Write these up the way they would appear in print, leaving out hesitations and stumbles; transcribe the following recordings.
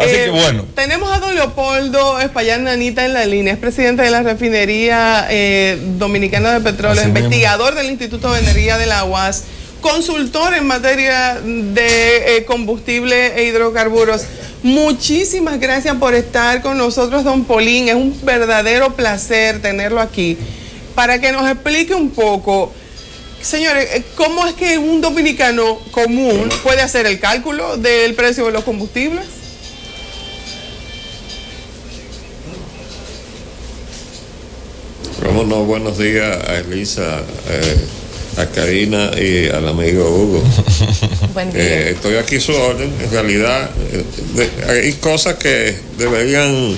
Así que bueno. Tenemos a don Leopoldo Espaillat Nanita en la línea, es presidente de la refinería dominicana de petróleo, investigador del Instituto de Energía de la UAS, consultor en materia de combustible e hidrocarburos. Muchísimas gracias por estar con nosotros, don Paulín. Es un verdadero placer tenerlo aquí para que nos explique un poco, señores, cómo es que un dominicano común puede hacer el cálculo del precio de los combustibles. Cómo no, buenos días a Elisa, a Karina y al amigo Hugo. Buen día. Estoy aquí a su orden. En realidad, hay cosas que deberían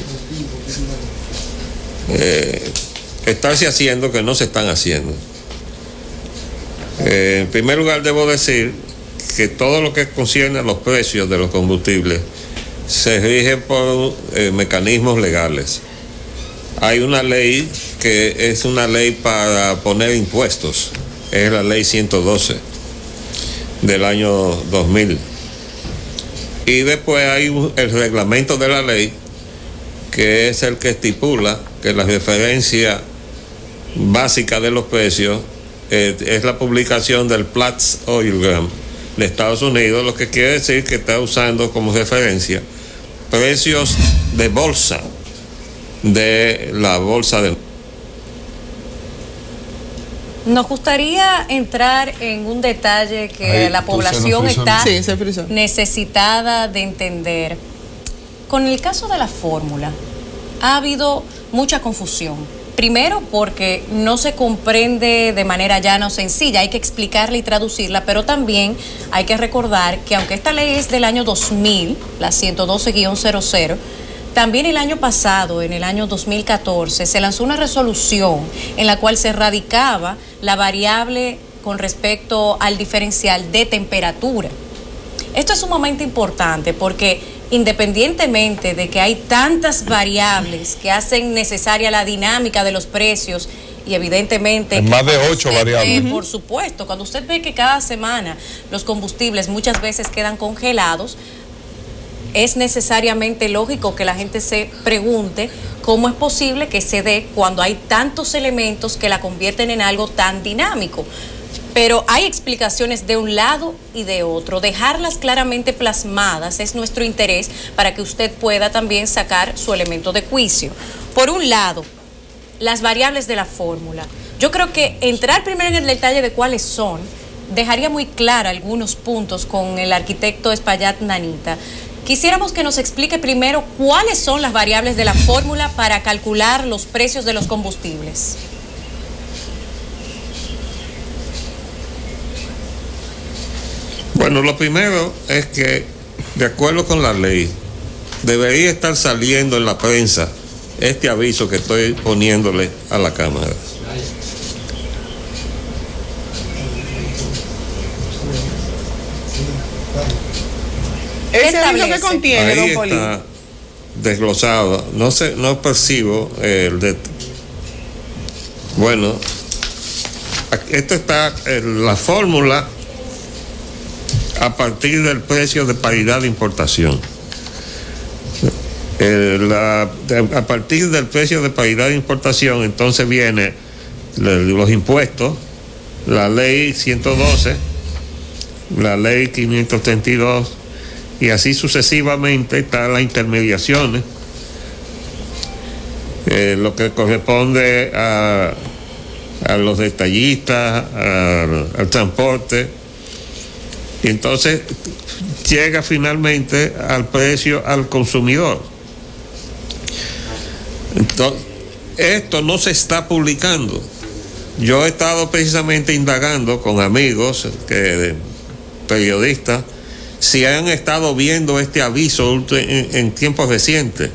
estarse haciendo que no se están haciendo. En primer lugar, debo decir que todo lo que concierne a los precios de los combustibles se rige por mecanismos legales. Hay una ley que es una ley para poner impuestos, es la ley 112 del año 2000. Y después hay el reglamento de la ley, que es el que estipula que la referencia básica de los precios es la publicación del Platts Oilgram de Estados Unidos, lo que quiere decir que está usando como referencia precios de bolsa, de la bolsa de... Nos gustaría entrar en un detalle que la población está necesitada de entender. Con el caso de la fórmula, ha habido mucha confusión. Primero porque no se comprende de manera llana o sencilla, hay que explicarla y traducirla, pero también hay que recordar que aunque esta ley es del año 2000, la 112-00, también el año pasado, en el año 2014, se lanzó una resolución en la cual se erradicaba la variable con respecto al diferencial de temperatura. Esto es sumamente importante porque independientemente de que hay tantas variables que hacen necesaria la dinámica de los precios y evidentemente... Más de 8 variables. Por supuesto, cuando usted ve que cada semana los combustibles muchas veces quedan congelados, es necesariamente lógico que la gente se pregunte cómo es posible que se dé cuando hay tantos elementos que la convierten en algo tan dinámico. Pero hay explicaciones de un lado y de otro. Dejarlas claramente plasmadas es nuestro interés para que usted pueda también sacar su elemento de juicio. Por un lado, las variables de la fórmula. Yo creo que entrar primero en el detalle de cuáles son, dejaría muy clara algunos puntos con el arquitecto Espaillat Nanita. Quisiéramos que nos explique primero cuáles son las variables de la fórmula para calcular los precios de los combustibles. Bueno, lo primero es que, de acuerdo con la ley, debería estar saliendo en la prensa este aviso que estoy poniéndole a la Cámara. ¿Ese aviso que contiene, don Paulín? Ahí está desglosado. No percibo el de... Bueno, esto está en la fórmula a partir del precio de paridad de importación. A partir del precio de paridad de importación, entonces viene los impuestos, la ley 112, la ley 532, y así sucesivamente están las intermediaciones, lo que corresponde a los detallistas, al transporte, y entonces llega finalmente al precio al consumidor. Entonces, esto no se está publicando. Yo he estado precisamente indagando con amigos periodistas si han estado viendo este aviso en tiempos recientes.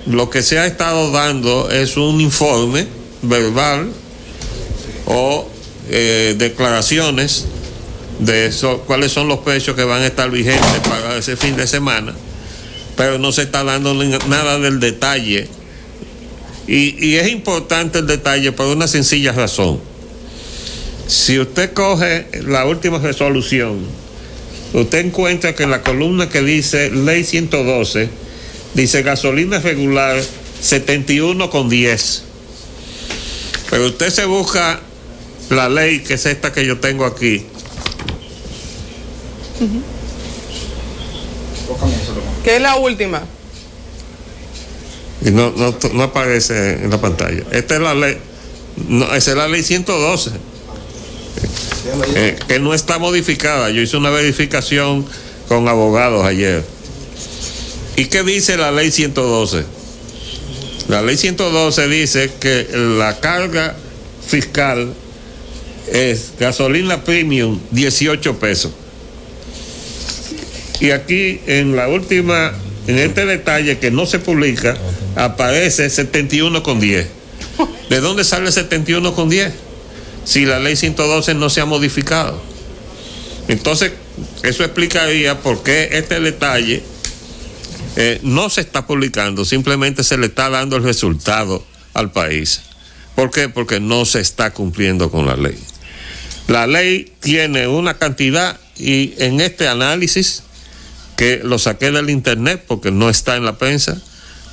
Lo que se ha estado dando es un informe verbal o declaraciones de eso, cuáles son los precios que van a estar vigentes para ese fin de semana, pero no se está dando nada del detalle. Y es importante el detalle por una sencilla razón. Si usted coge la última resolución, usted encuentra que en la columna que dice Ley 112 dice gasolina regular 71,10. Pero usted se busca la ley, que es esta que yo tengo aquí. ¿Qué es la última? Y no aparece en la pantalla. Esta es la ley. No, esa es la ley 112. Que no está modificada. Yo hice una verificación con abogados ayer. ¿Y qué dice la ley 112? La ley 112 dice que la carga fiscal es gasolina premium 18 pesos. Y aquí en la última, en este detalle que no se publica, aparece 71,10. ¿De dónde sale 71,10? Si la ley 112 no se ha modificado. Entonces, eso explicaría por qué este detalle no se está publicando, simplemente se le está dando el resultado al país. ¿Por qué? Porque no se está cumpliendo con la ley. La ley tiene una cantidad y en este análisis, que lo saqué del internet porque no está en la prensa,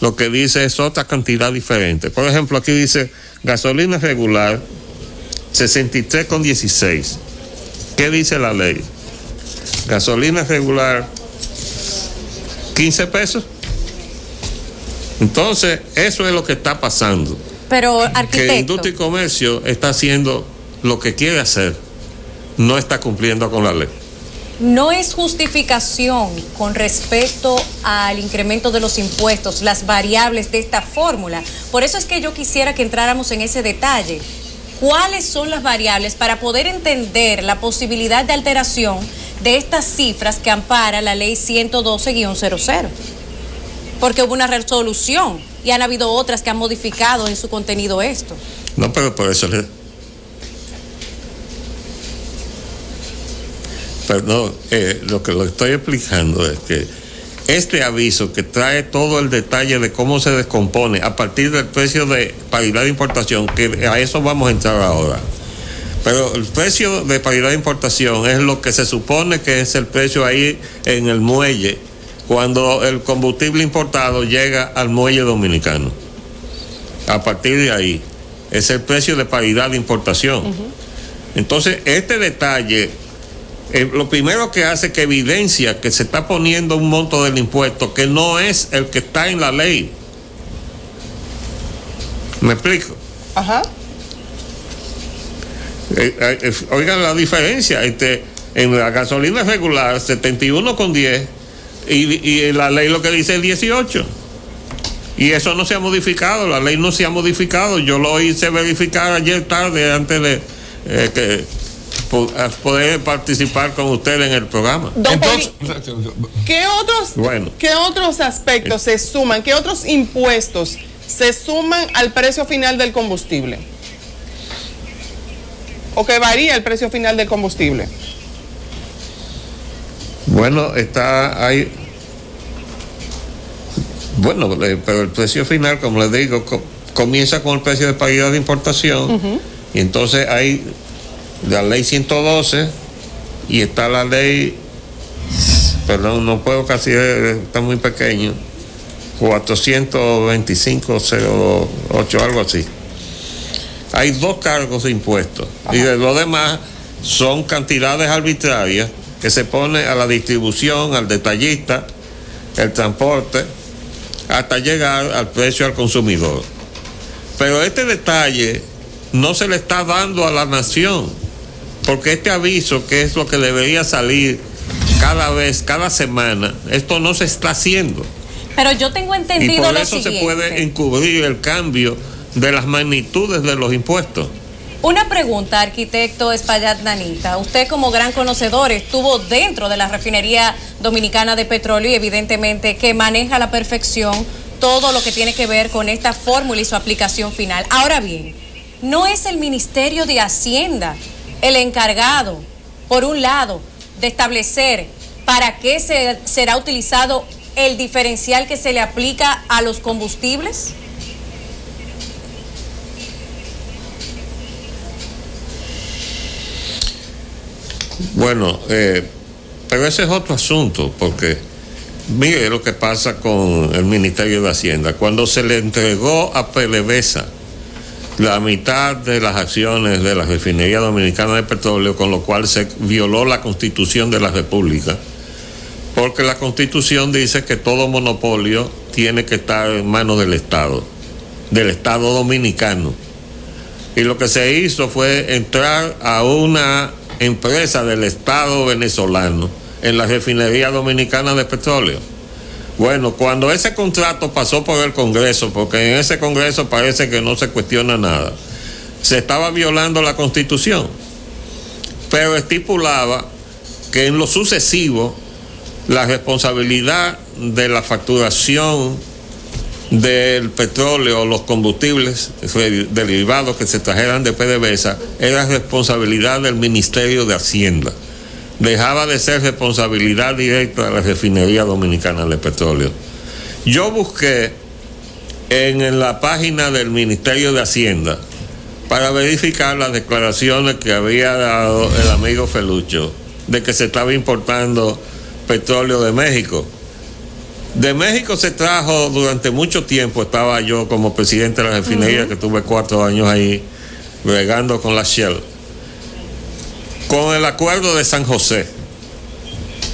lo que dice es otra cantidad diferente. Por ejemplo, aquí dice gasolina regular 63,16. ¿Qué dice la ley? Gasolina regular 15 pesos. Entonces, eso es lo que está pasando. Pero, arquitecto, que Industria y Comercio está haciendo lo que quiere hacer, no está cumpliendo con la ley. No es justificación con respecto al incremento de los impuestos, las variables de esta fórmula. Por eso es que yo quisiera que entráramos en ese detalle. ¿Cuáles son las variables para poder entender la posibilidad de alteración de estas cifras que ampara la ley 112-00? Porque hubo una resolución y han habido otras que han modificado en su contenido esto. No, pero por eso Perdón, lo que estoy explicando es que este aviso que trae todo el detalle de cómo se descompone a partir del precio de paridad de importación, que a eso vamos a entrar ahora. Pero el precio de paridad de importación es lo que se supone que es el precio ahí en el muelle cuando el combustible importado llega al muelle dominicano. A partir de ahí es el precio de paridad de importación. Entonces, este detalle lo primero que hace que evidencia que se está poniendo un monto del impuesto que no es el que está en la ley. ¿Me explico? Ajá. Oigan la diferencia en la gasolina regular 71,10 y la ley lo que dice es 18. Y eso no se ha modificado, la ley no se ha modificado. Yo lo hice verificar ayer tarde antes de poder participar con usted en el programa. Entonces, ¿qué otros aspectos se suman? ¿Qué otros impuestos se suman al precio final del combustible? ¿O que varía el precio final del combustible? Bueno, está ahí. Bueno, pero el precio final, como les digo, comienza con el precio de paridad de importación. Y entonces hay la ley 112 y está la ley, perdón, no puedo casi, está muy pequeño, 425.08, algo así. Hay dos cargos de impuestos. Ajá. Y de lo demás son cantidades arbitrarias que se pone a la distribución, al detallista, el transporte, hasta llegar al precio al consumidor. Pero este detalle no se le está dando a la nación, porque este aviso, que es lo que debería salir cada semana, esto no se está haciendo. Pero yo tengo entendido lo siguiente. Y por eso se puede encubrir el cambio de las magnitudes de los impuestos. Una pregunta, arquitecto Espaillat Nanita. Usted, como gran conocedor, estuvo dentro de la refinería dominicana de petróleo y evidentemente que maneja a la perfección todo lo que tiene que ver con esta fórmula y su aplicación final. Ahora bien, ¿no es el Ministerio de Hacienda el encargado, por un lado, de establecer para qué será utilizado el diferencial que se le aplica a los combustibles? Bueno, pero ese es otro asunto, porque Mire lo que pasa con el Ministerio de Hacienda. Cuando se le entregó a PDVSA la mitad de las acciones de la Refinería Dominicana de Petróleo, con lo cual se violó la Constitución de la República, porque la Constitución dice que todo monopolio tiene que estar en manos del Estado dominicano. Y lo que se hizo fue entrar a una empresa del Estado venezolano en la Refinería Dominicana de Petróleo. Bueno, cuando ese contrato pasó por el Congreso, porque en ese Congreso parece que no se cuestiona nada, se estaba violando la Constitución, pero estipulaba que en lo sucesivo la responsabilidad de la facturación del petróleo, los combustibles derivados que se trajeran de PDVSA, era responsabilidad del Ministerio de Hacienda. Dejaba de ser responsabilidad directa de la Refinería Dominicana de Petróleo. Yo busqué en la página del Ministerio de Hacienda para verificar las declaraciones que había dado el amigo Felucho de que se estaba importando petróleo de México. De México se trajo durante mucho tiempo, estaba yo como presidente de la refinería, que tuve 4 años ahí bregando con la Shell, con el acuerdo de San José.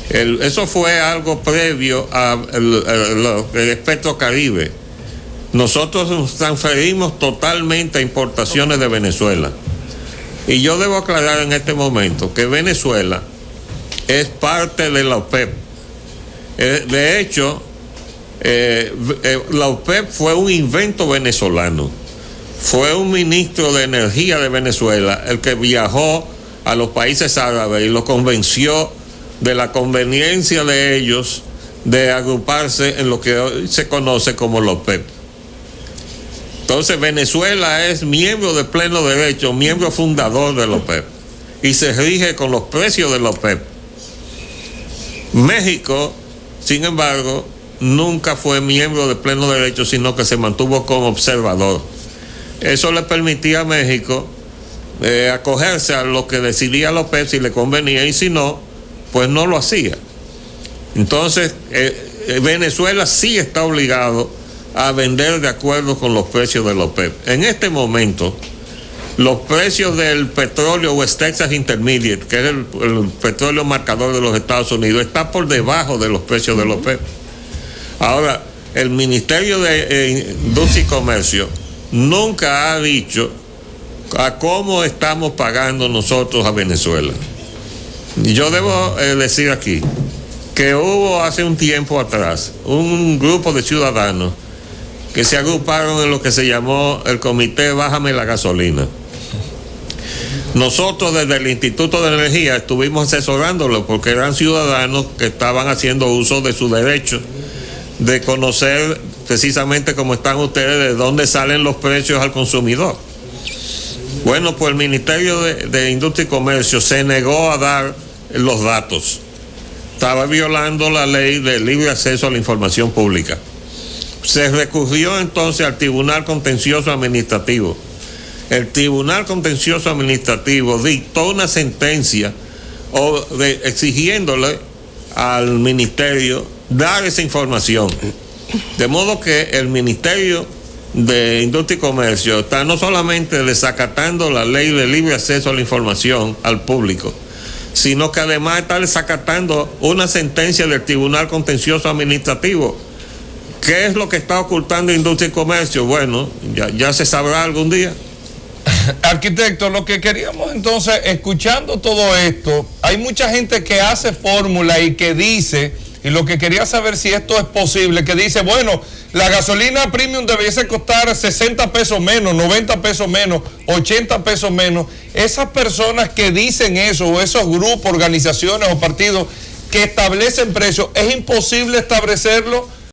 Eso fue algo previo al espectro Caribe. Nosotros nos transferimos totalmente a importaciones de Venezuela. Y yo debo aclarar en este momento que Venezuela es parte de la OPEP. De hecho, la OPEP fue un invento venezolano. Fue un ministro de Energía de Venezuela el que viajó a los países árabes y los convenció de la conveniencia de ellos de agruparse en lo que hoy se conoce como la OPEP. Entonces Venezuela es miembro de pleno derecho, miembro fundador de la OPEP, y se rige con los precios de la OPEP. México, sin embargo, nunca fue miembro de pleno derecho, sino que se mantuvo como observador. Eso le permitía a México acogerse a lo que decidía la OPEP si le convenía, y si no, pues no lo hacía. Entonces, Venezuela sí está obligado a vender de acuerdo con los precios de la OPEP. En este momento, los precios del petróleo West Texas Intermediate, que es el petróleo marcador de los Estados Unidos, está por debajo de los precios de la OPEP. Ahora, el Ministerio de Industria y Comercio nunca ha dicho a cómo estamos pagando nosotros a Venezuela. Y yo debo decir aquí que hubo hace un tiempo atrás un grupo de ciudadanos que se agruparon en lo que se llamó el Comité Bájame la Gasolina. Nosotros desde el Instituto de Energía estuvimos asesorándolos porque eran ciudadanos que estaban haciendo uso de su derecho de conocer precisamente como están ustedes, de dónde salen los precios al consumidor. Bueno, pues el Ministerio de Industria y Comercio se negó a dar los datos. Estaba violando la ley de libre acceso a la información pública. Se recurrió entonces al Tribunal Contencioso Administrativo. El Tribunal Contencioso Administrativo dictó una sentencia exigiéndole al Ministerio dar esa información. De modo que el Ministerio de Industria y Comercio está no solamente desacatando la ley de libre acceso a la información al público, sino que además está desacatando una sentencia del Tribunal Contencioso Administrativo. ¿Qué es lo que está ocultando Industria y Comercio? Bueno, ya se sabrá algún día. Arquitecto, lo que queríamos entonces, escuchando todo esto, hay mucha gente que hace fórmula y que dice, y lo que quería saber si esto es posible, que dice, bueno, la gasolina premium debiese costar 60 pesos menos, 90 pesos menos, 80 pesos menos. Esas personas que dicen eso, o esos grupos, organizaciones o partidos que establecen precios, ¿es imposible establecerlo